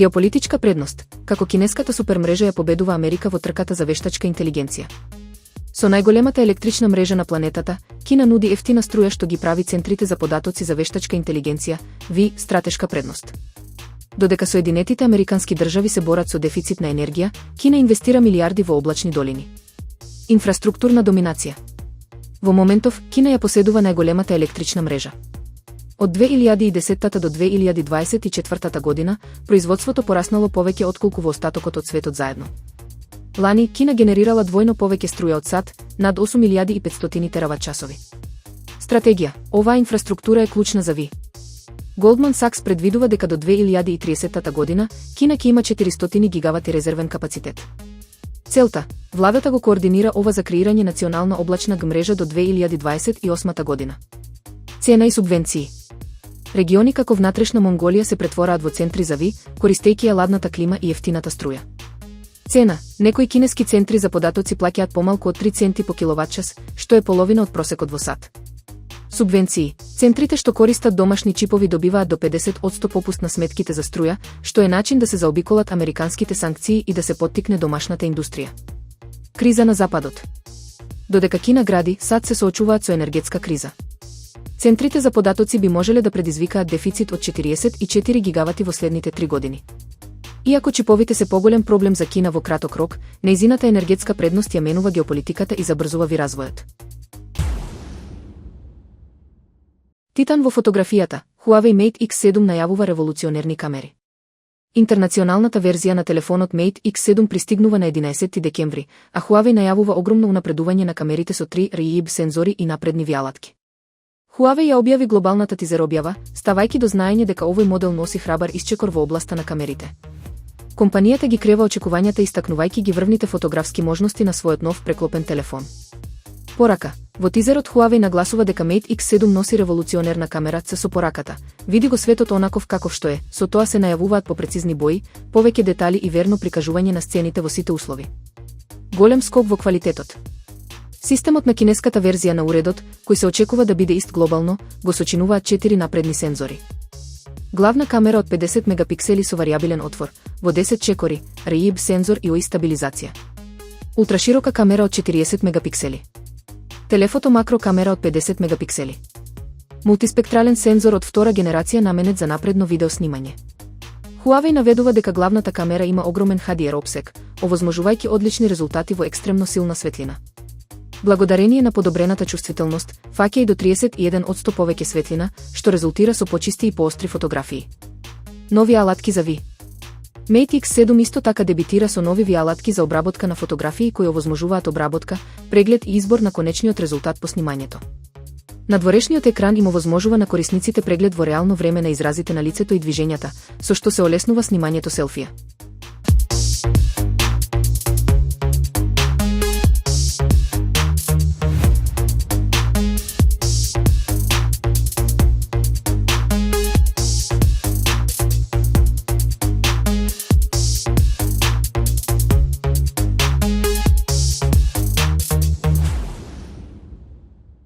Геополитичка предност, како кинеската супермрежа ја победува Америка во трката за вештачка интелигенција. Со најголемата електрична мрежа на планетата, Кина нуди ефтина струја што ги прави центрите за податоци за вештачка интелигенција, стратешка предност. Додека Соединетите американски држави се борат со дефицит на енергија, Кина инвестира милиарди во облачни долини. Инфраструктурна доминација. Во моментов, Кина ја поседува најголемата електрична мрежа. Од 2010 до 2024 година, производството пораснало повеќе отколку во остатокот од светот заедно. Лани, Кина генерирала двојно повеќе струја од САД, над 8.500 терават-часови. Стратегија. Оваа инфраструктура е клучна за Goldman Sachs предвидува дека до 2030 година, Кина ќе има 400 гигавати резервен капацитет. Целта. Владата го координира ова за креирање национална облачна мрежа до 2028 година. Цена и субвенции. Региони како внатрешна Монголија се претвораат во центри за користејќи ја ладната клима и ефтината струја. Цена. Некои кинески центри за податоци плаќаат помалку од 3 центи по киловатчас, што е половина од просекот во САД. Субвенции. Центрите што користат домашни чипови добиваат до 50% попуст на сметките за струја, што е начин да се заобиколат американските санкции и да се поттикне домашната индустрија. Криза на Западот. Додека Кина гради, САД се соочуваат со енергетска криза. Центрите за податоци би можеле да предизвикаат дефицит од 44 гигавати во следните 3 години. Иако чиповите се поголем проблем за Кина во краток рок, нејзината енергетска предност ја менува геополитиката и забрзува развојот. Титан во фотографијата, Huawei Mate X7 најавува револуционерни камери. Интернационалната верзија на телефонот Mate X7 пристигнува на 11 декември, а Huawei најавува огромно унапредување на камерите со 3 RGB сензори и напредни вијалатки. Huawei ја објави глобалната тизер објава, ставајќи до знаење дека овој модел носи храбар исчекор во областа на камерите. Компанијата ги крева очекувањата истакнувајќи ги врвните фотографски можности на својот нов преклопен телефон. Порака. Во тизерот Huawei нагласува дека Mate X7 носи револуционерна камера со пораката. Види го светот онаков каков што е, со тоа се најавуваат попрецизни бои, повеќе детали и верно прикажување на сцените во сите услови. Голем скок во квалитетот. Системот на кинеската верзија на уредот, кој се очекува да биде ист глобално, го сочинуваат 4 напредни сензори. Главна камера од 50 мегапиксели со варијабилен отвор, во 10 чекори, RGB сензор и OI стабилизација. Ултраширока камера од 40 мегапиксели. Телефото макро камера од 50 мегапиксели. Мултиспектрален сензор од втора генерација наменет за напредно видео снимање. Huawei наведува дека главната камера има огромен HDR обсек, овозможувајќи одлични резултати во екстремно силна светлина. Благодарение на подобрената чувствителност, фаќа и до 31% повеќе светлина, што резултира со почисти и поостри фотографии. Нови алатки за Mate X7 исто така дебитира со нови вијалатки за обработка на фотографии кои овозможуваат обработка, преглед и избор на конечниот резултат по снимањето. Надворешниот екран им овозможува на корисниците преглед во реално време на изразите на лицето и движењата, со што се олеснува снимањето селфија.